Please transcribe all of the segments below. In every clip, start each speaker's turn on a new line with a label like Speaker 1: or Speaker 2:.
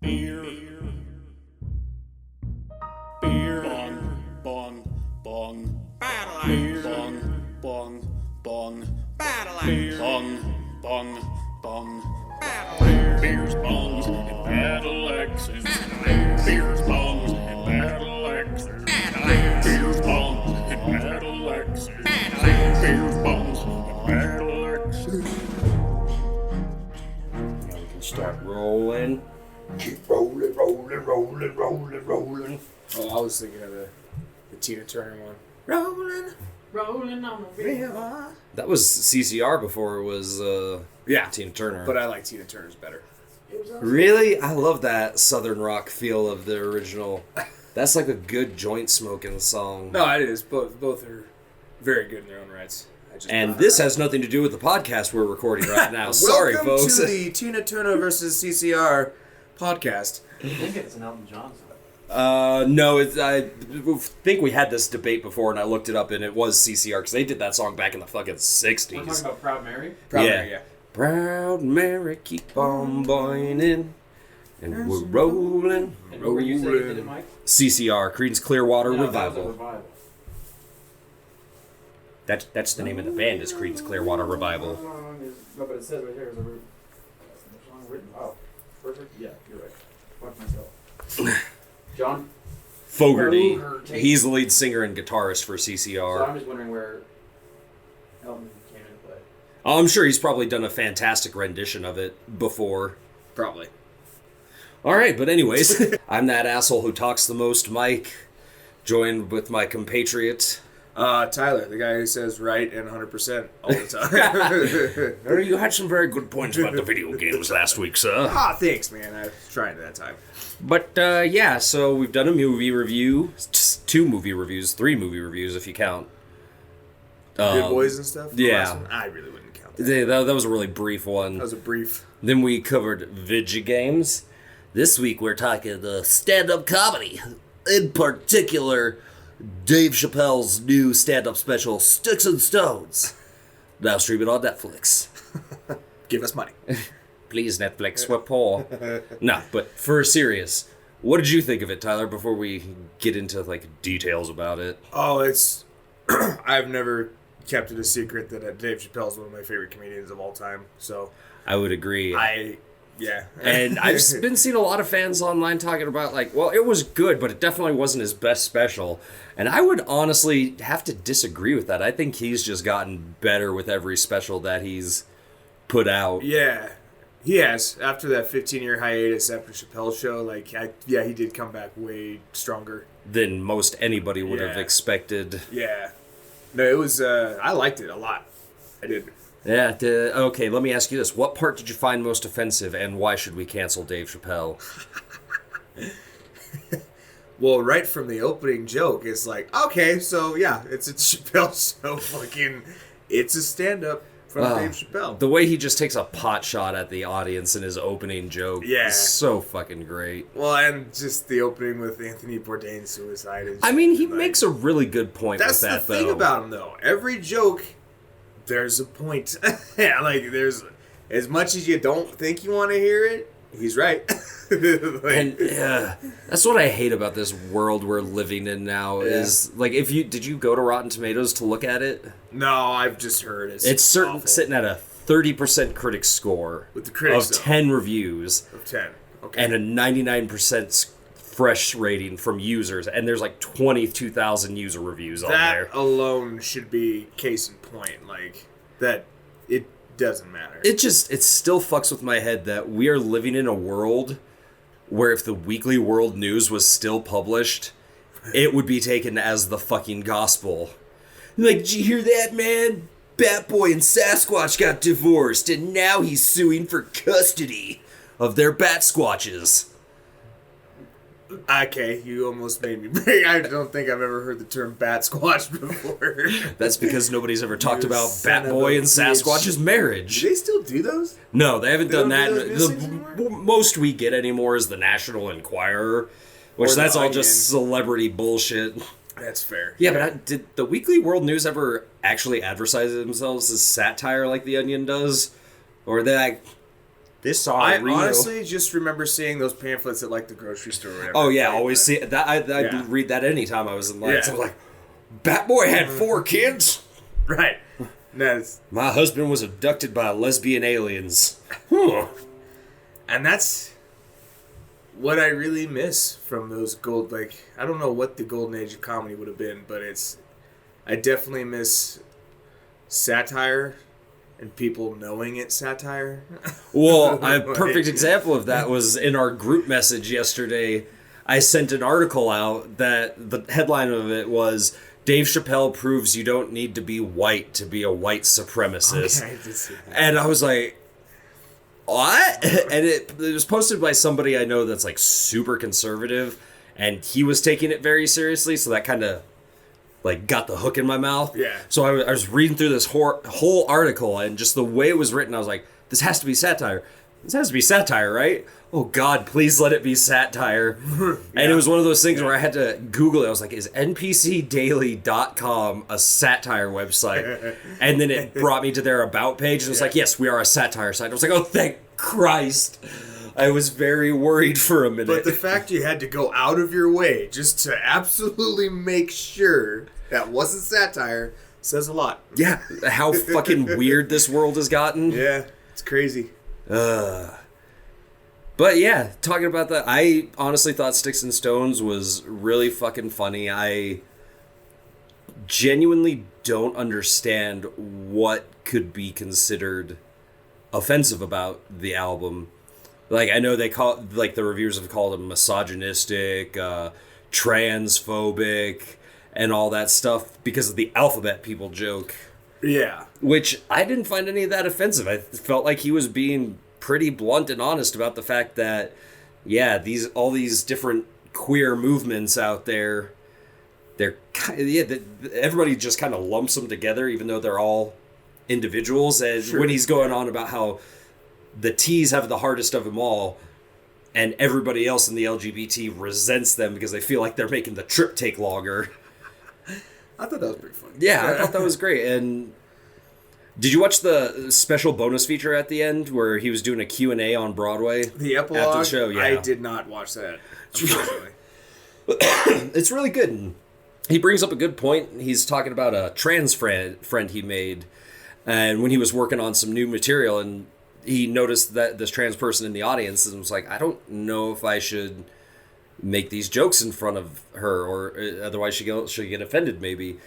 Speaker 1: Beer. Beer. Bong. Battle beer. Bong. Battle beer. Bong. Battle beer. Beers, bongs, and battle axes. Beers, bongs, and battle axes. Beers, bongs, and battle axes. Beers, bongs, and battle axes.
Speaker 2: Now we can start rolling.
Speaker 3: Keep rolling.
Speaker 4: Oh, I was thinking of the Tina Turner one.
Speaker 1: Rolling on the river.
Speaker 2: That was CCR before it was Tina Turner.
Speaker 4: But I like Tina Turner's better.
Speaker 2: Really? I love that southern rock feel of the original. That's like a good joint smoking song.
Speaker 4: No, it is. Both are very good in their own rights.
Speaker 2: And this has nothing to do with the podcast we're recording right now. Sorry,
Speaker 4: Welcome
Speaker 2: folks.
Speaker 4: to the Tina Turner versus CCR podcast.
Speaker 5: I think it's an Elton John song.
Speaker 2: No, I think we had this debate before, and I looked it up, and it was CCR, because they did that song back in the fucking 60s.
Speaker 5: We're talking about Proud Mary?
Speaker 4: Probably, yeah.
Speaker 2: Proud Mary, keep on boiling, and we're rolling.
Speaker 5: And who were you saying did it, Mike?
Speaker 2: CCR, Creedence Clearwater
Speaker 5: No, that was a
Speaker 2: Revival.
Speaker 5: revival.
Speaker 2: That's the name of the band, is Creedence Clearwater Revival.
Speaker 5: No, but it says right here is a song written. Oh, perfect. Yeah, you're right. Fuck myself. John?
Speaker 2: Fogerty.
Speaker 5: Fogerty.
Speaker 2: He's the lead singer and guitarist for
Speaker 5: So
Speaker 2: CCR.
Speaker 5: I'm just wondering where Elton came into play.
Speaker 2: I'm sure he's probably done a fantastic rendition of it before.
Speaker 4: Probably.
Speaker 2: All right, but anyways, I'm that asshole who talks the most, Mike, joined with my compatriot.
Speaker 4: Tyler, the guy who says right and 100% all the time.
Speaker 2: You had some very good points about the video games last week, sir.
Speaker 4: Thanks, man. I was trying that time.
Speaker 2: But, yeah, so we've done a movie review, 2 movie reviews, 3 movie reviews if you count.
Speaker 4: Good Boys and stuff? The
Speaker 2: yeah.
Speaker 4: last one? I really wouldn't count that.
Speaker 2: That was a really brief one.
Speaker 4: That was a brief.
Speaker 2: Then we covered video games. This week we're talking the stand-up comedy. In particular, Dave Chappelle's new stand-up special, Sticks and Stones. Now streaming on Netflix.
Speaker 4: Give us money.
Speaker 2: Please, Netflix, we're poor. No, but for serious, what did you think of it, Tyler, before we get into, details about it?
Speaker 4: Oh, it's... I've never kept it a secret that Dave Chappelle's one of my favorite comedians of all time, so...
Speaker 2: I would agree.
Speaker 4: Yeah.
Speaker 2: And I've been seeing a lot of fans online talking about, it was good, but it definitely wasn't his best special. And I would honestly have to disagree with that. I think he's just gotten better with every special that he's put out.
Speaker 4: Yeah. He has. After that 15-year hiatus after Chappelle's show, he did come back way stronger
Speaker 2: Than most anybody would have expected.
Speaker 4: Yeah. No, it was, I liked it a lot. I did.
Speaker 2: Yeah, okay, let me ask you this. What part did you find most offensive, and why should we cancel Dave Chappelle?
Speaker 4: Well, right from the opening joke, it's okay, so yeah, it's a Chappelle show, it's a stand-up from Dave Chappelle.
Speaker 2: The way he just takes a pot shot at the audience in his opening joke is so fucking great.
Speaker 4: Well, and just the opening with Anthony Bourdain's suicide.
Speaker 2: He makes a really good point with that, though.
Speaker 4: That's the thing about him, though. Every joke... There's a point. There's as much as you don't think you want to hear it, he's right.
Speaker 2: And that's what I hate about this world we're living in now. Is did you go to Rotten Tomatoes to look at it?
Speaker 4: No, I've just heard
Speaker 2: it's sitting at a 30% critic score
Speaker 4: with the critics
Speaker 2: of 10 reviews
Speaker 4: of 10, okay,
Speaker 2: and a 99% fresh rating from users, and there's 22,000 user reviews on there.
Speaker 4: That alone should be case in point, that it doesn't matter.
Speaker 2: It still fucks with my head that we are living in a world where if the Weekly World News was still published, it would be taken as the fucking gospel. Did you hear that, man? Bat Boy and Sasquatch got divorced, and now he's suing for custody of their bat squatches.
Speaker 4: Okay, you almost made me break. I don't think I've ever heard the term bat squatch before.
Speaker 2: That's because nobody's ever talked about Bat Boy and Sasquatch's marriage.
Speaker 4: Do they still do those?
Speaker 2: No, they haven't done that.
Speaker 4: The
Speaker 2: most we get anymore is the National Enquirer, which that's all just celebrity bullshit.
Speaker 4: That's fair.
Speaker 2: Yeah, but did the Weekly World News ever actually advertise themselves as satire like The Onion does? Or they This song
Speaker 4: I
Speaker 2: real.
Speaker 4: honestly just remember seeing those pamphlets at like the grocery store or whatever.
Speaker 2: Oh yeah, always see that. I read that anytime I was in line.
Speaker 4: Yeah.
Speaker 2: So I was like, Batboy had 4 kids.
Speaker 4: Right. That's,
Speaker 2: My husband was abducted by lesbian aliens.
Speaker 4: and that's what I really miss from those gold. Like, I don't know what the golden age of comedy would have been, but I definitely miss satire and people knowing it's satire.
Speaker 2: Well, a perfect example of that was in our group message yesterday. I sent an article out that the headline of it was Dave Chappelle proves you don't need to be white to be a white supremacist.
Speaker 4: Okay, I did see that.
Speaker 2: And I was like, what? And it was posted by somebody I know that's like super conservative, and he was taking it very seriously, so that kind of like got the hook in my mouth.
Speaker 4: Yeah.
Speaker 2: So I was reading through this whole article, and just the way it was written, I was like, this has to be satire. This has to be satire, right? Oh God, please let it be satire. And it was one of those things where I had to Google it. I was like, is npcdaily.com a satire website? And then it brought me to their about page, and it was like, yes, we are a satire site. I was like, oh, thank Christ. I was very worried for a minute.
Speaker 4: But the fact you had to go out of your way just to absolutely make sure that wasn't satire says a lot.
Speaker 2: Yeah, how fucking weird this world has gotten.
Speaker 4: Yeah, it's crazy.
Speaker 2: But yeah, talking about that, I honestly thought Sticks and Stones was really fucking funny. I genuinely don't understand what could be considered offensive about the album. Like, I know they call, like, the reviewers have called it misogynistic, transphobic, and all that stuff because of the alphabet people joke.
Speaker 4: Yeah.
Speaker 2: Which I didn't find any of that offensive. I felt like he was being pretty blunt and honest about the fact that, yeah, all these different queer movements out there, everybody just kind of lumps them together, even though they're all individuals. And when he's going on about how the T's have the hardest of them all, and everybody else in the LGBT resents them because they feel like they're making the trip take longer.
Speaker 4: I thought that was pretty funny.
Speaker 2: Yeah, I thought that was great. And did you watch the special bonus feature at the end where he was doing a Q&A on Broadway?
Speaker 4: The epilogue?
Speaker 2: After the show, yeah.
Speaker 4: I did not watch that, unfortunately.
Speaker 2: It's really good. And he brings up a good point. He's talking about a trans friend he made, and when he was working on some new material, and he noticed that this trans person in the audience and was like, I don't know if I should make these jokes in front of her, or otherwise she'll get offended maybe.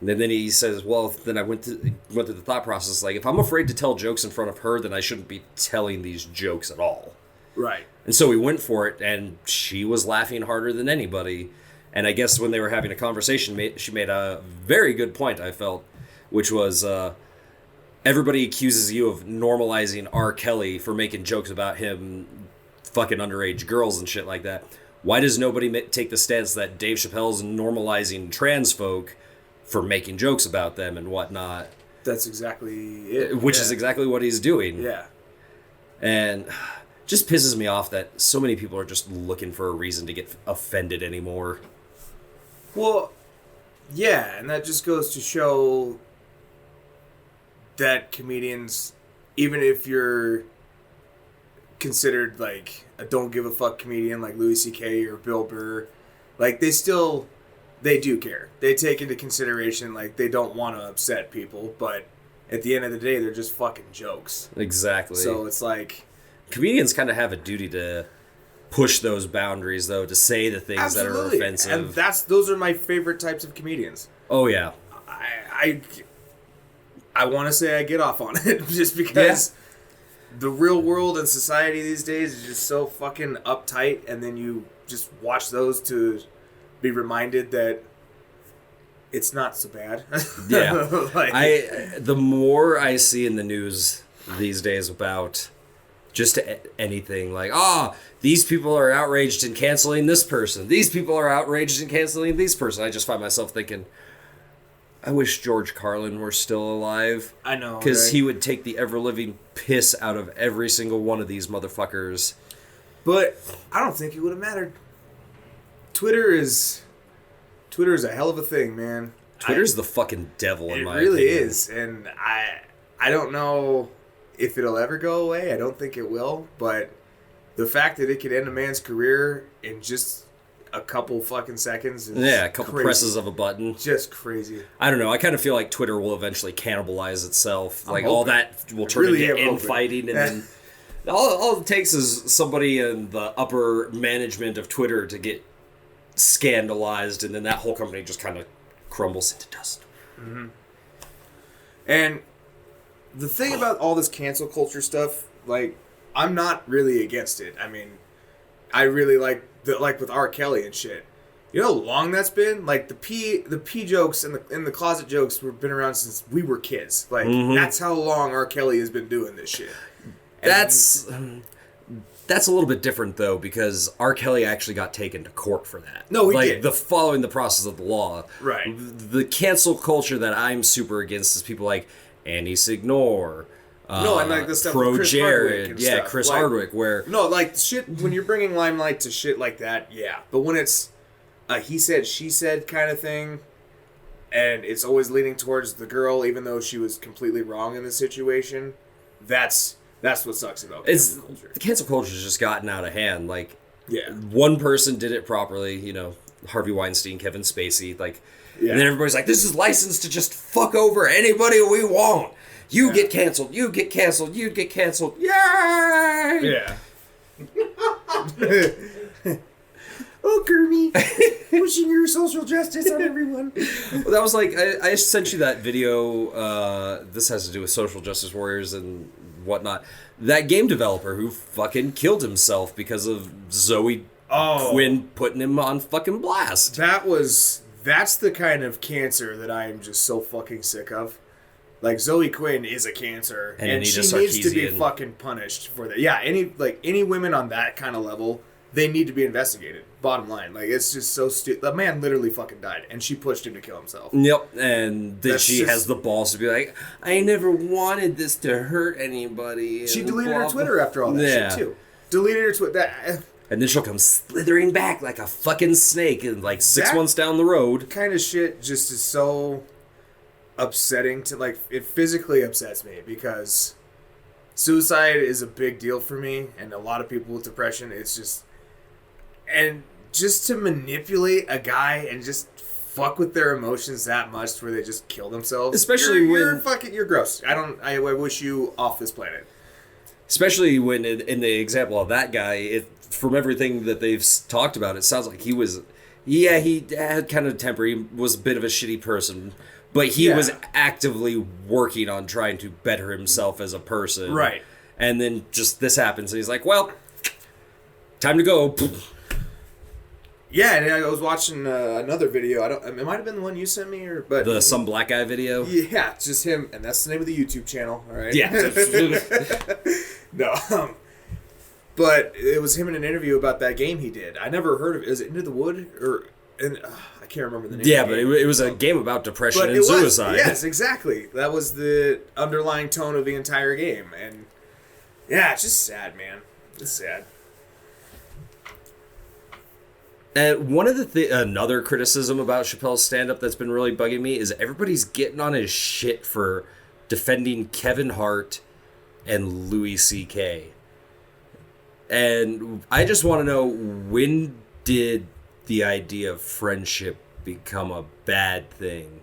Speaker 2: And then he says, well, then I went through the thought process, like, if I'm afraid to tell jokes in front of her, then I shouldn't be telling these jokes at all.
Speaker 4: Right.
Speaker 2: And so we went for it, and she was laughing harder than anybody. And I guess when they were having a conversation, she made a very good point, I felt, which was, everybody accuses you of normalizing R. Kelly for making jokes about him fucking underage girls and shit like that. Why does nobody take the stance that Dave Chappelle's normalizing trans folk for making jokes about them and whatnot?
Speaker 4: That's exactly it.
Speaker 2: Which is exactly what he's doing.
Speaker 4: Yeah.
Speaker 2: And just pisses me off that so many people are just looking for a reason to get offended anymore.
Speaker 4: Well, yeah, and that just goes to show that comedians, even if you're considered like a don't give a fuck comedian like Louis C.K. or Bill Burr, like they do care. They take into consideration, like, they don't want to upset people, but at the end of the day, they're just fucking jokes.
Speaker 2: Exactly.
Speaker 4: So it's like,
Speaker 2: comedians kind of have a duty to push those boundaries, though, to say the things
Speaker 4: absolutely.
Speaker 2: that are offensive.
Speaker 4: And those are my favorite types of comedians.
Speaker 2: Oh yeah.
Speaker 4: I want to say I get off on it just because the real world and society these days is just so fucking uptight, and then you just watch those to be reminded that it's not so bad.
Speaker 2: Yeah.
Speaker 4: Like,
Speaker 2: the more I see in the news these days about just anything, like, these people are outraged in canceling this person. These people are outraged in canceling this person. I just find myself thinking, I wish George Carlin were still alive.
Speaker 4: I know.
Speaker 2: Because
Speaker 4: right?
Speaker 2: he would take the ever-living piss out of every single one of these motherfuckers.
Speaker 4: But I don't think it would have mattered. Twitter is a hell of a thing, man.
Speaker 2: Twitter's the fucking devil, in my opinion.
Speaker 4: It really is. And I don't know if it'll ever go away. I don't think it will, but the fact that it could end a man's career in just a couple fucking seconds is
Speaker 2: a couple
Speaker 4: crazy.
Speaker 2: presses of a button.
Speaker 4: Just crazy.
Speaker 2: I don't know. I kind of feel like Twitter will eventually cannibalize itself.
Speaker 4: I'm
Speaker 2: Like,
Speaker 4: hoping.
Speaker 2: all that will turn
Speaker 4: Really
Speaker 2: into
Speaker 4: am hoping.
Speaker 2: infighting, and then all it takes is somebody in the upper management of Twitter to get scandalized, and then that whole company just kind of crumbles into dust.
Speaker 4: Mm-hmm. And the thing about all this cancel culture stuff, like, I'm not really against it. I mean, I really like with R. Kelly and shit. You know how long that's been? Like, the pee jokes and the closet jokes have been around since we were kids. Like, that's how long R. Kelly has been doing this shit. And
Speaker 2: That's a little bit different, though, because R. Kelly actually got taken to court for that.
Speaker 4: No, he did.
Speaker 2: Following the process of the law.
Speaker 4: Right.
Speaker 2: The cancel culture that I'm super against is people like Andy Signore,
Speaker 4: no, and like the stuff
Speaker 2: Pro
Speaker 4: with Chris
Speaker 2: Jared,
Speaker 4: Hardwick and
Speaker 2: yeah,
Speaker 4: stuff.
Speaker 2: Chris
Speaker 4: like,
Speaker 2: Hardwick, where...
Speaker 4: No, like, shit, when you're bringing limelight to shit like that, yeah. But when it's a he said, she said kind of thing, and it's always leaning towards the girl, even though she was completely wrong in the situation, that's what sucks about cancel culture.
Speaker 2: The cancel culture's just gotten out of hand. Like,
Speaker 4: Yeah.
Speaker 2: one person did it properly, you know, Harvey Weinstein, Kevin Spacey, like, and then everybody's like, this is licensed to just fuck over anybody we want. You get canceled, you get canceled, you get canceled. Yay!
Speaker 4: Yeah. Oh, Kirby, pushing your social justice on everyone.
Speaker 2: Well, that was like, I sent you that video, this has to do with social justice warriors and whatnot. That game developer who fucking killed himself because of Zoe Quinn putting him on fucking blast.
Speaker 4: That's the kind of cancer that I am just so fucking sick of. Like, Zoe Quinn is a cancer, and she needs to be fucking punished for that. Yeah, any women on that kind of level, they need to be investigated. Bottom line, like, it's just so stupid. The man literally fucking died, and she pushed him to kill himself.
Speaker 2: Yep, and then she
Speaker 4: just
Speaker 2: has the balls to be like, I never wanted this to hurt anybody.
Speaker 4: She
Speaker 2: and
Speaker 4: deleted
Speaker 2: blah,
Speaker 4: her Twitter after all that shit too. Deleted her Twitter.
Speaker 2: And then she'll come slithering back like a fucking snake, and like 6
Speaker 4: That
Speaker 2: months down the road.
Speaker 4: Kind of shit just is so upsetting to, like, it physically upsets me because suicide is a big deal for me, and a lot of people with depression, it's just, and just to manipulate a guy and just fuck with their emotions that much where they just kill themselves.
Speaker 2: Especially
Speaker 4: you're gross. I wish you off this planet.
Speaker 2: Especially when in the example of that guy, from everything that they've talked about, it sounds like he had kind of temper. He was a bit of a shitty person, but he was actively working on trying to better himself as a person.
Speaker 4: Right.
Speaker 2: And then just this happens, and he's like, well, time to go.
Speaker 4: Yeah, and I was watching another video. It might have been the one you sent me, but
Speaker 2: some black guy video.
Speaker 4: Yeah, just him, and that's the name of the YouTube channel. All right.
Speaker 2: Yeah.
Speaker 4: No, but it was him in an interview about that game he did. I never heard of it. Is it Into the Wood I can't remember the name.
Speaker 2: Yeah,
Speaker 4: of the
Speaker 2: but
Speaker 4: game.
Speaker 2: it was a game about depression
Speaker 4: But
Speaker 2: and
Speaker 4: it was,
Speaker 2: suicide.
Speaker 4: yes, exactly. That was the underlying tone of the entire game, and yeah, it's just sad, man. It's sad.
Speaker 2: One of the another criticism about Chappelle's stand-up that's been really bugging me is everybody's getting on his shit for defending Kevin Hart and Louis C.K. And I just want to know, when did the idea of friendship become a bad thing?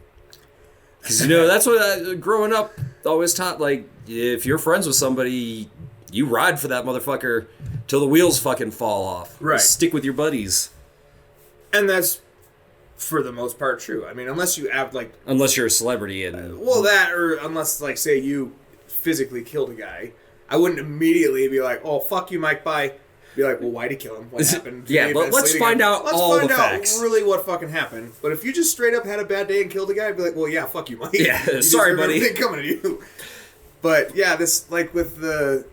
Speaker 2: Because, you know, that's what growing up always taught, like, if you're friends with somebody, you ride for that motherfucker till the wheels fucking fall off.
Speaker 4: Right.
Speaker 2: Stick with your buddies.
Speaker 4: And that's, for the most part, true. I mean, unless you have, like...
Speaker 2: Unless you're a celebrity and...
Speaker 4: or unless, like, say you physically killed a guy, I wouldn't immediately be like, oh, fuck you, Mike, bye. Be like, well, why'd he kill him? What happened?
Speaker 2: Yeah, but let's find out all the facts.
Speaker 4: Let's find out really what fucking happened. But if you just straight up had a bad day and killed a guy, I'd be like, well, yeah, fuck you, Mike.
Speaker 2: Yeah,
Speaker 4: you
Speaker 2: sorry, buddy.
Speaker 4: Everything coming to you. But, yeah, this, like, with the...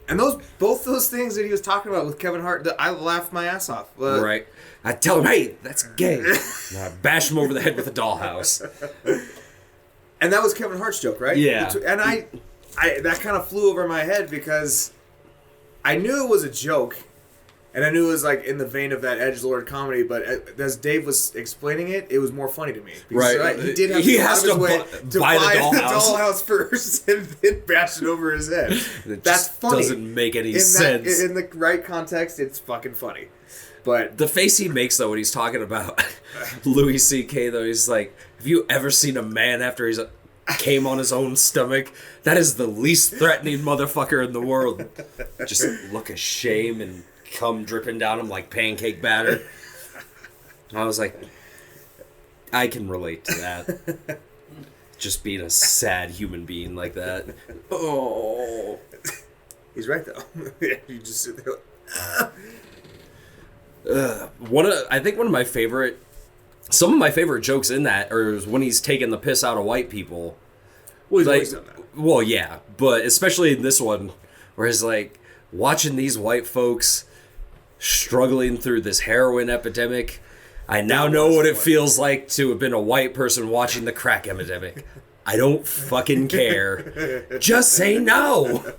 Speaker 4: And both those things that he was talking about with Kevin Hart, I laughed my ass off.
Speaker 2: Right. I tell him, hey, that's gay. And I bash him over the head with a dollhouse.
Speaker 4: And that was Kevin Hart's joke, right?
Speaker 2: Yeah.
Speaker 4: And I that kind of flew over my head because I knew it was a joke, And I knew it was like in the vein of that edgelord comedy, but as Dave was explaining it, it was more funny to me. Because,
Speaker 2: Right.
Speaker 4: He did have
Speaker 2: He
Speaker 4: to go
Speaker 2: has
Speaker 4: out of his
Speaker 2: to
Speaker 4: way to
Speaker 2: buy the
Speaker 4: buy
Speaker 2: dollhouse.
Speaker 4: dollhouse first and then bash it over his head.
Speaker 2: It
Speaker 4: That's
Speaker 2: just
Speaker 4: funny.
Speaker 2: doesn't make any
Speaker 4: in
Speaker 2: sense.
Speaker 4: In the right context, it's fucking funny. But
Speaker 2: The face he makes, though, when he's talking about Louis C.K., though, he's like, have you ever seen a man after he's came on his own stomach? That is the least threatening motherfucker in the world. Just look of shame and cum dripping down him like pancake batter. I was like, I can relate to that. Just being a sad human being like that. Oh.
Speaker 4: he's right, though. You just sit there like,
Speaker 2: I think one of my favorite, some of my favorite jokes in that are when he's taking the piss out of white people.
Speaker 4: well, he's
Speaker 2: Like,
Speaker 4: always done that.
Speaker 2: well, yeah, but especially in this one, where he's like watching these white folks struggling through this heroin epidemic. I now know what it feels like to have been a white person watching the crack epidemic. I don't fucking care. Just say no.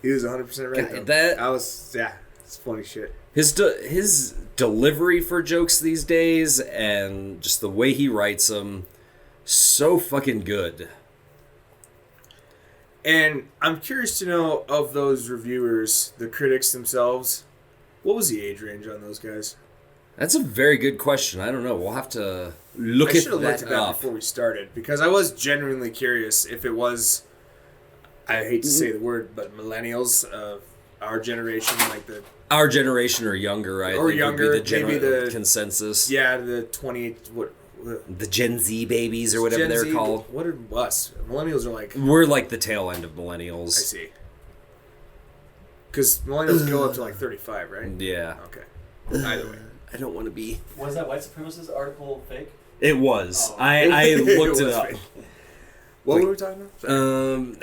Speaker 4: He was 100% right, though. It's funny shit.
Speaker 2: His delivery for jokes these days and just the way he writes them, so fucking good.
Speaker 4: And I'm curious to know, of those reviewers, the critics themselves, what was the age range on those guys?
Speaker 2: That's a very good question. I don't know. We'll have to look
Speaker 4: I
Speaker 2: at
Speaker 4: should have looked
Speaker 2: that
Speaker 4: at that
Speaker 2: up.
Speaker 4: before we started, because I was genuinely curious if it was, I hate to say the word, but millennials of our generation, like the
Speaker 2: Our generation or younger, I
Speaker 4: Or
Speaker 2: think
Speaker 4: younger,
Speaker 2: would be the
Speaker 4: maybe
Speaker 2: general
Speaker 4: the-
Speaker 2: consensus.
Speaker 4: the 20
Speaker 2: The Gen Z babies or whatever
Speaker 4: Gen
Speaker 2: they're
Speaker 4: Z,
Speaker 2: called.
Speaker 4: What are us? Millennials are like,
Speaker 2: We're like the tail end of
Speaker 4: I
Speaker 2: millennials.
Speaker 4: see. Because millennials go up to like 35, right?
Speaker 2: Yeah.
Speaker 4: Okay. Either way.
Speaker 2: I don't want to be.
Speaker 5: Was that white supremacist article fake?
Speaker 2: It was.
Speaker 5: Oh.
Speaker 2: I looked it
Speaker 4: was
Speaker 2: up.
Speaker 4: fake. What were we talking about?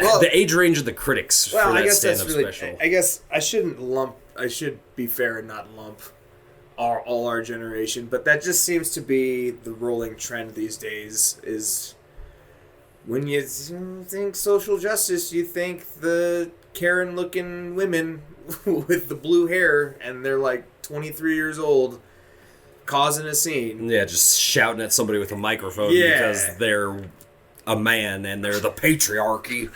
Speaker 2: Well, the age range of the critics
Speaker 4: Well,
Speaker 2: for
Speaker 4: I
Speaker 2: that
Speaker 4: guess that's
Speaker 2: stand-up
Speaker 4: really.
Speaker 2: special.
Speaker 4: I guess I should be fair and not lump all our generation, but that just seems to be the rolling trend these days. Is when you think social justice, you think the Karen-looking women with the blue hair, and they're like 23 years old, causing a scene.
Speaker 2: Yeah, just shouting at somebody with a microphone
Speaker 4: Yeah.
Speaker 2: because they're a man and they're the patriarchy.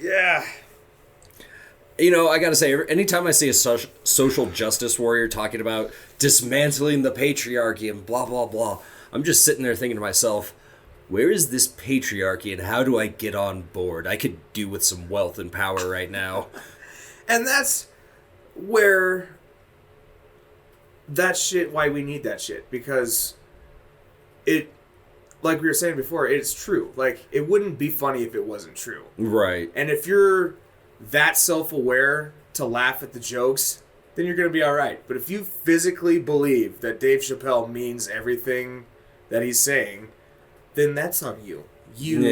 Speaker 4: Yeah.
Speaker 2: You know, I gotta say, anytime I see a social justice warrior talking about dismantling the patriarchy and blah, blah, blah, I'm just sitting there thinking to myself, where is this patriarchy and how do I get on board? I could do with some wealth and power right now.
Speaker 4: And that's where that shit, why we need that shit, because it, like we were saying before, it's true. Like, it wouldn't be funny if it wasn't true.
Speaker 2: Right.
Speaker 4: And if you're that self-aware to laugh at the jokes, then you're going to be all right. But if you physically believe that Dave Chappelle means everything that he's saying, then that's on you. You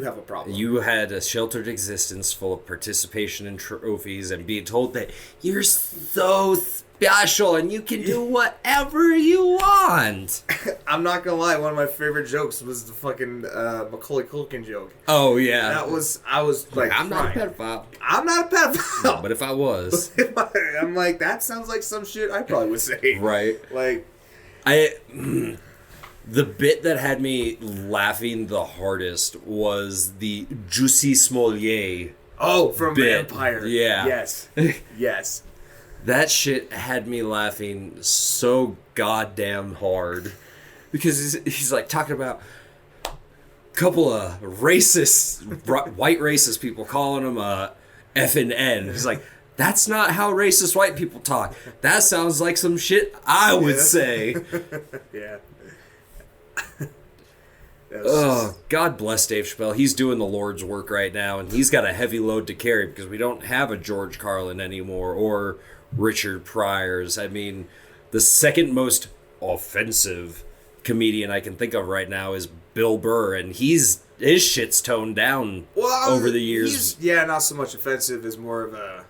Speaker 4: have a problem.
Speaker 2: You had a sheltered existence full of participation in trophies and being told that you're so special and you can do whatever you want.
Speaker 4: I'm not going to lie, one of my favorite jokes was the fucking Macaulay Culkin joke.
Speaker 2: Oh, yeah.
Speaker 4: I was like,
Speaker 2: I'm not a
Speaker 4: crying.
Speaker 2: pedophile.
Speaker 4: I'm not a pedophile.
Speaker 2: But if I was.
Speaker 4: I'm like, that sounds like some shit I probably would say.
Speaker 2: Right.
Speaker 4: Like,
Speaker 2: The bit that had me laughing the hardest was the Juicy Smollier.
Speaker 4: oh, from
Speaker 2: Bit.
Speaker 4: Vampire.
Speaker 2: Yeah.
Speaker 4: Yes. Yes.
Speaker 2: That shit had me laughing so goddamn hard. Because he's like talking about a couple of racist, white racist people calling him a F and N. He's like, that's not how racist white people talk. That sounds like some shit I would say.
Speaker 4: Yeah.
Speaker 2: Oh, God bless Dave Chappelle. He's doing the Lord's work right now, and he's got a heavy load to carry because we don't have a George Carlin anymore or Richard Pryor's. I mean, the second most offensive comedian I can think of right now is Bill Burr, and his shit's toned down over the years.
Speaker 4: Not so much offensive as more of a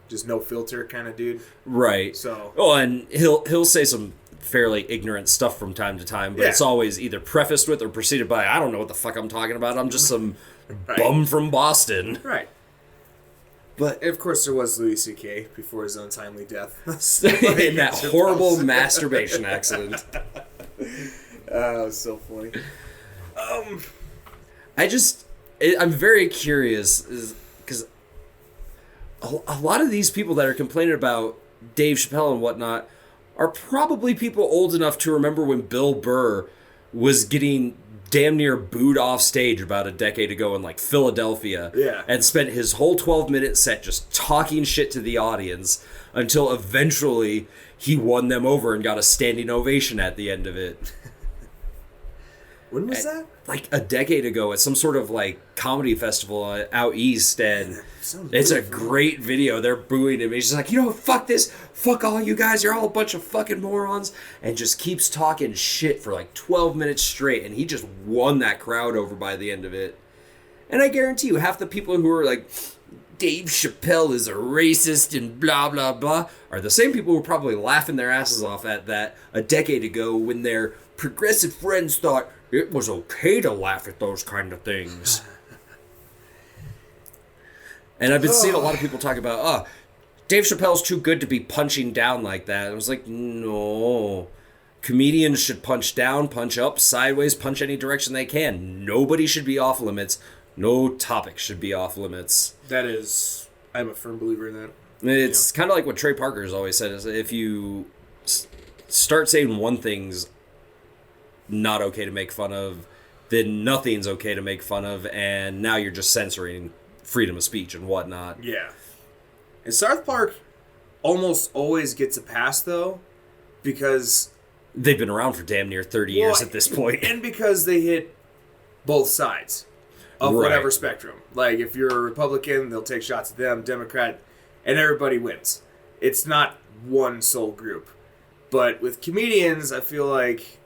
Speaker 4: just no filter kind of dude.
Speaker 2: Right.
Speaker 4: So.
Speaker 2: Oh, and he'll say some fairly ignorant stuff from time to time, but it's always either prefaced with or preceded by, I don't know what the fuck I'm talking about. I'm just some bum from Boston.
Speaker 4: Right.
Speaker 2: But
Speaker 4: And of course, there was Louis C.K. before his untimely death.
Speaker 2: in that horrible masturbation accident.
Speaker 4: It was so funny.
Speaker 2: I'm very curious because a lot of these people that are complaining about Dave Chappelle and whatnot are probably people old enough to remember when Bill Burr was getting damn near booed off stage about a decade ago in like Philadelphia.
Speaker 4: Yeah.
Speaker 2: And spent his whole 12-minute set just talking shit to the audience until eventually he won them over and got a standing ovation at the end of it.
Speaker 4: When was that?
Speaker 2: Like a decade ago at some sort of like comedy festival out east, and
Speaker 4: Sounds
Speaker 2: it's a
Speaker 4: beautiful.
Speaker 2: great video. They're booing him. He's just like, fuck this, fuck all you guys, you're all a bunch of fucking morons, and just keeps talking shit for like 12 minutes straight, and he just won that crowd over by the end of it. And I guarantee you, half the people who are like, Dave Chappelle is a racist and blah blah blah, are the same people who were probably laughing their asses off at that a decade ago when their progressive friends thought it was okay to laugh at those kind of things. And I've been seeing a lot of people talk about, Dave Chappelle's too good to be punching down like that. I was like, no. Comedians should punch down, punch up, sideways, punch any direction they can. Nobody should be off limits. No topic should be off limits.
Speaker 4: I'm a firm believer in that.
Speaker 2: It's kind of like what Trey Parker's always said, is if you start saying one thing's not okay to make fun of, then nothing's okay to make fun of, and now you're just censoring freedom of speech and whatnot.
Speaker 4: Yeah. And South Park almost always gets a pass, though, because...
Speaker 2: They've been around for damn near 30 years at this point.
Speaker 4: And because they hit both sides of
Speaker 2: Right.
Speaker 4: whatever spectrum. Like, if you're a Republican, they'll take shots at them, Democrat, and everybody wins. It's not one sole group. But with comedians, I feel like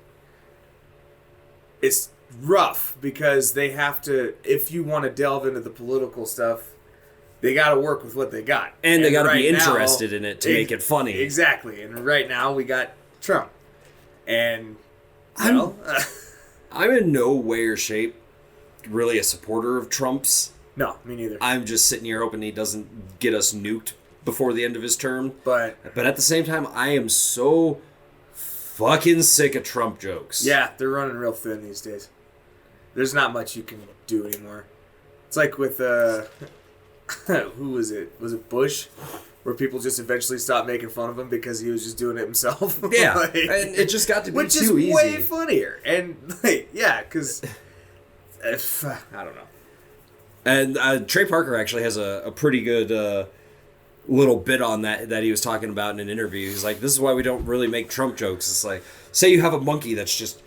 Speaker 4: it's rough because they have to, if you want to delve into the political stuff, they got to work with what they got.
Speaker 2: And they got to be
Speaker 4: right now-
Speaker 2: interested in it to make it funny.
Speaker 4: Exactly. And right now we got Trump. And, well,
Speaker 2: I'm in no way or shape really a supporter of Trump's.
Speaker 4: no, me neither.
Speaker 2: I'm just sitting here hoping he doesn't get us nuked before the end of his term.
Speaker 4: But
Speaker 2: at the same time, I am so fucking sick of Trump jokes.
Speaker 4: yeah, they're running real thin these days. There's not much you can do anymore. It's like with who was it? Was it Bush? Where people just eventually stopped making fun of him because he was just doing it himself.
Speaker 2: Yeah,
Speaker 4: Like,
Speaker 2: and it just got to be
Speaker 4: which
Speaker 2: too
Speaker 4: is
Speaker 2: easy.
Speaker 4: way funnier. And like, yeah, because I don't know.
Speaker 2: And Trey Parker actually has a pretty good little bit on that he was talking about in an interview. He's like, this is why we don't really make Trump jokes. It's like, say you have a monkey that's just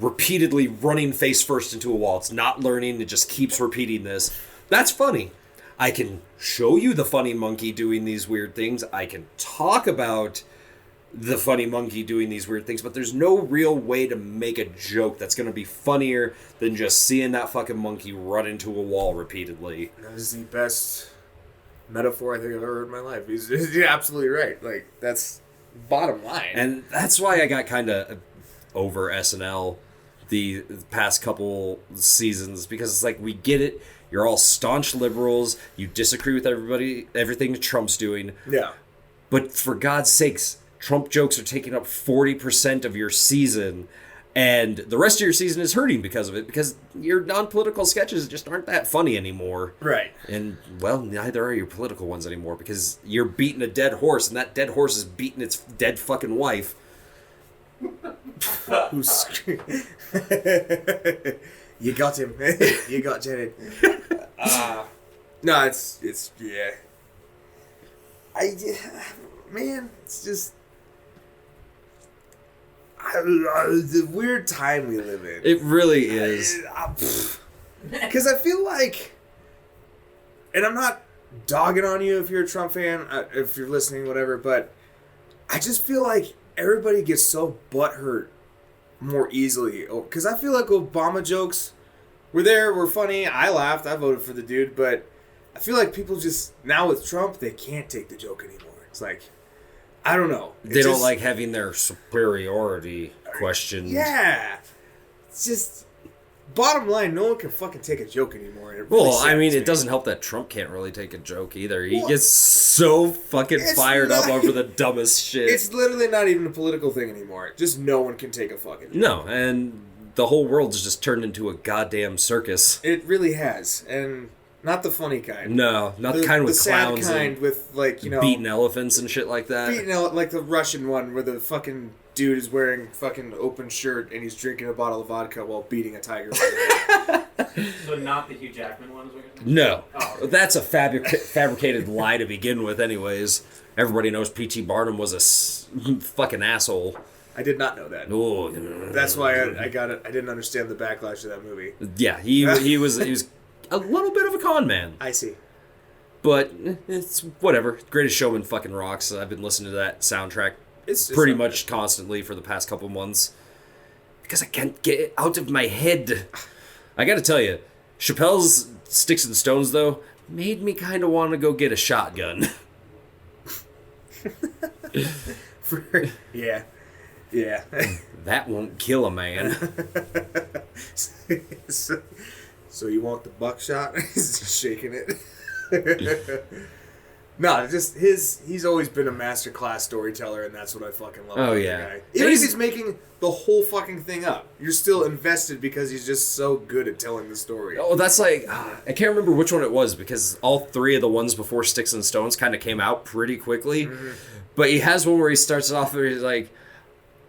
Speaker 2: repeatedly running face first into a wall. It's not learning. It just keeps repeating this. That's funny. I can show you the funny monkey doing these weird things. I can talk about the funny monkey doing these weird things, but there's no real way to make a joke that's going to be funnier than just seeing that fucking monkey run into a wall repeatedly.
Speaker 4: That is the best metaphor I think I've ever heard in my life. You're absolutely right. Like, that's bottom line.
Speaker 2: And that's why I got kind of over SNL the past couple seasons, because it's like, we get it. You're all staunch liberals. You disagree with everything Trump's doing.
Speaker 4: Yeah.
Speaker 2: But for God's sakes, Trump jokes are taking up 40% of your season, and the rest of your season is hurting because of it, because your non-political sketches just aren't that funny anymore.
Speaker 4: Right.
Speaker 2: And, well, neither are your political ones anymore, because you're beating a dead horse, and that dead horse is beating its dead fucking wife.
Speaker 4: Who's screaming? You got him. You got Jared. No, it's yeah. Man, it's just the weird time we live in.
Speaker 2: It really is.
Speaker 4: Because I feel like, and I'm not dogging on you if you're a Trump fan, if you're listening, whatever, but I just feel like everybody gets so butthurt more easily. Because I feel like Obama jokes were funny. I laughed. I voted for the dude. But I feel like people just, now with Trump, they can't take the joke anymore. It's like, I don't know.
Speaker 2: They don't like having their superiority questioned.
Speaker 4: Yeah. It's just, bottom line, no one can fucking take a joke anymore. And it really
Speaker 2: Well, I mean,
Speaker 4: saddens
Speaker 2: it
Speaker 4: me.
Speaker 2: doesn't help that Trump can't really take a joke either. He
Speaker 4: Well,
Speaker 2: gets so fucking
Speaker 4: it's
Speaker 2: fired up
Speaker 4: not-
Speaker 2: over the dumbest shit.
Speaker 4: It's literally not even a political thing anymore. Just no one can take a fucking joke.
Speaker 2: No, and the whole world's just turned into a goddamn circus.
Speaker 4: It really has, and not the funny kind.
Speaker 2: No, not the kind with
Speaker 4: the sad
Speaker 2: clowns
Speaker 4: kind
Speaker 2: and
Speaker 4: with like
Speaker 2: beating elephants and shit like that.
Speaker 4: beating out like the Russian one where the fucking dude is wearing fucking open shirt and he's drinking a bottle of vodka while beating a tiger.
Speaker 5: So not the Hugh Jackman one is what you're saying?
Speaker 2: No,
Speaker 5: Oh.
Speaker 2: that's a fabricated lie to begin with. Anyways, everybody knows P.T. Barnum was a fucking asshole.
Speaker 4: I did not know that.
Speaker 2: Oh,
Speaker 4: That's why I got it. I didn't understand the backlash of that movie.
Speaker 2: yeah, he was a little bit of a con man,
Speaker 4: I see.
Speaker 2: but it's whatever. Greatest Showman fucking rocks. I've been listening to that soundtrack
Speaker 4: It's
Speaker 2: pretty
Speaker 4: not
Speaker 2: much constantly for the past couple months because I can't get it out of my head. I got to tell you, Chappelle's Sticks and Stones though made me kind of want to go get a shotgun.
Speaker 4: Yeah. Yeah.
Speaker 2: That won't kill a man.
Speaker 4: So you want the buckshot? He's shaking it. No, just he's always been a masterclass storyteller, and that's what I fucking love.
Speaker 2: Oh,
Speaker 4: about the
Speaker 2: yeah.
Speaker 4: guy. Even if he's making the whole fucking thing up, you're still invested because he's just so good at telling the story.
Speaker 2: Oh, that's like I can't remember which one it was because all three of the ones before Sticks and Stones kind of came out pretty quickly. Mm-hmm. But he has one where he starts it off where he's like,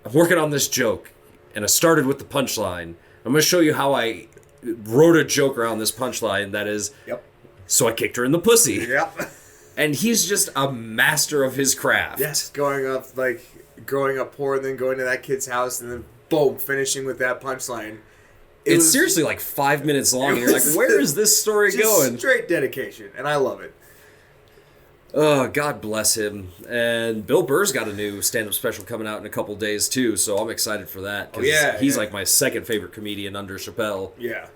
Speaker 2: I'm working on this joke, and I started with the punchline. I'm going to show you how I wrote a joke around this punchline that is,
Speaker 4: Yep.
Speaker 2: so I kicked her in the pussy.
Speaker 4: Yep.
Speaker 2: And he's just a master of his craft.
Speaker 4: Yes. Growing up poor and then going to that kid's house and then boom, finishing with that punchline.
Speaker 2: It's seriously like 5 minutes long, and you're like, where is this story
Speaker 4: just
Speaker 2: going?
Speaker 4: Straight dedication, and I love it.
Speaker 2: Oh, God bless him. And Bill Burr's got a new stand-up special coming out in a couple days, too, so I'm excited for that. 'Cause he's like my second favorite comedian under Chappelle.
Speaker 4: Yeah.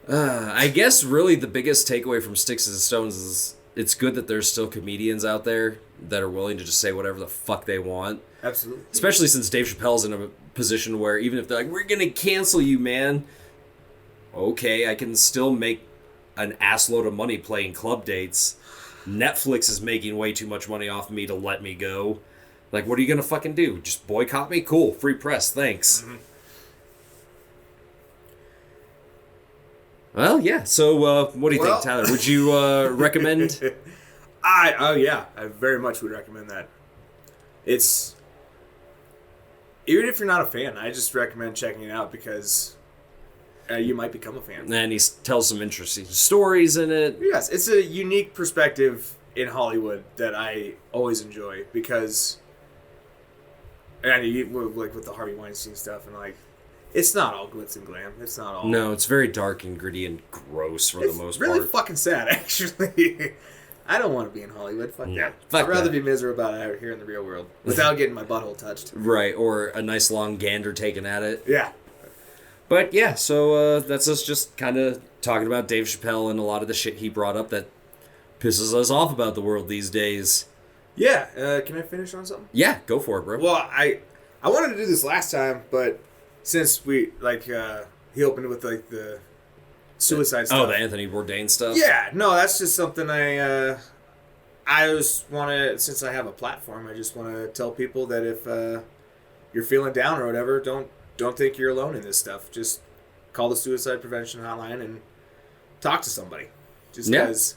Speaker 2: I guess really the biggest takeaway from Sticks and Stones is it's good that there's still comedians out there that are willing to just say whatever the fuck they want.
Speaker 4: Absolutely.
Speaker 2: Especially since Dave Chappelle's in a position where even if they're like, we're going to cancel you, man. Okay, I can still make an assload of money playing club dates. Netflix is making way too much money off of me to let me go. Like, what are you going to fucking do? Just boycott me? Cool. Free press. Thanks. Mm-hmm. Well, yeah. So, what do you think, Tyler? Would you recommend?
Speaker 4: I very much would recommend that. It's even if you're not a fan, I just recommend checking it out because you might become a fan.
Speaker 2: And he tells some interesting stories in it.
Speaker 4: Yes, it's a unique perspective in Hollywood that I always enjoy because, and like with the Harvey Weinstein stuff and like. It's not all glitz and glam. It's not all.
Speaker 2: No, it's very dark and gritty and gross for the most part.
Speaker 4: It's really fucking sad, actually. I don't want to be in Hollywood. Fuck that.
Speaker 2: Fuck
Speaker 4: I'd rather
Speaker 2: that.
Speaker 4: be miserable about it out here in the real world without getting my butthole touched.
Speaker 2: Right, or a nice long gander taken at it.
Speaker 4: Yeah.
Speaker 2: But yeah, so that's us just kind of talking about Dave Chappelle and a lot of the shit he brought up that pisses us off about the world these days.
Speaker 4: Yeah. Can I finish on something?
Speaker 2: Yeah, go for it, bro.
Speaker 4: Well, I wanted to do this last time, but since we he opened with like the suicide stuff.
Speaker 2: Oh, the Anthony Bourdain stuff.
Speaker 4: Yeah, no, that's just something I just want to, since I have a platform, I just want to tell people that if you're feeling down or whatever, don't think you're alone in this stuff. Just call the suicide prevention hotline and talk to somebody. Just because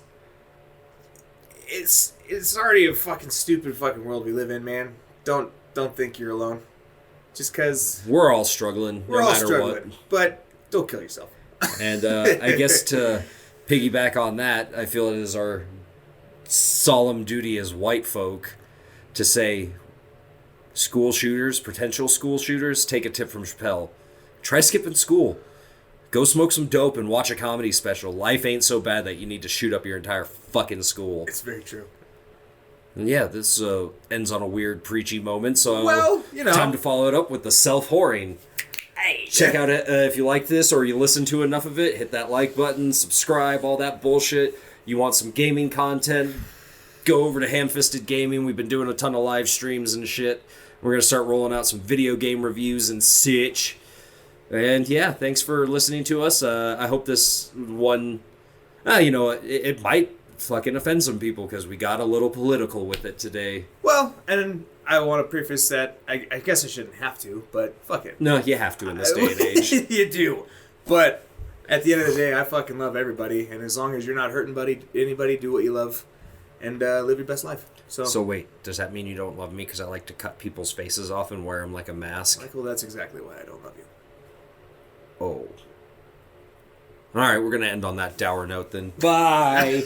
Speaker 4: it's already a fucking stupid fucking world we live in, man. Don't think you're alone. Just because
Speaker 2: we're all struggling,
Speaker 4: we're
Speaker 2: no
Speaker 4: all
Speaker 2: matter
Speaker 4: struggling,
Speaker 2: what.
Speaker 4: but don't kill yourself.
Speaker 2: And I guess to piggyback on that, I feel it is our solemn duty as white folk to say, school shooters, potential school shooters, take a tip from Chappelle. Try skipping school. Go smoke some dope and watch a comedy special. Life ain't so bad that you need to shoot up your entire fucking school.
Speaker 4: It's very true.
Speaker 2: And yeah, this ends on a weird preachy moment, so
Speaker 4: well, you know,
Speaker 2: time to follow it up with the self-whoring.
Speaker 4: Hey,
Speaker 2: Check out it if you like this or you listen to enough of it. Hit that like button, subscribe, all that bullshit. You want some gaming content? Go over to Ham-Fisted Gaming. We've been doing a ton of live streams and shit. We're going to start rolling out some video game reviews and such. And yeah, thanks for listening to us. I hope this one, it might fucking offend some people because we got a little political with it today.
Speaker 4: Well, and I want to preface that, I guess I shouldn't have to, but fuck it.
Speaker 2: No, you have to in this day and age.
Speaker 4: You do. But at the end of the day, I fucking love everybody, and as long as you're not hurting anybody, do what you love, and live your best life.
Speaker 2: So wait, does that mean you don't love me because I like to cut people's faces off and wear them like a mask?
Speaker 4: Michael, that's exactly why I don't love you.
Speaker 2: Oh. All right, we're going to end on that dour note then. Bye.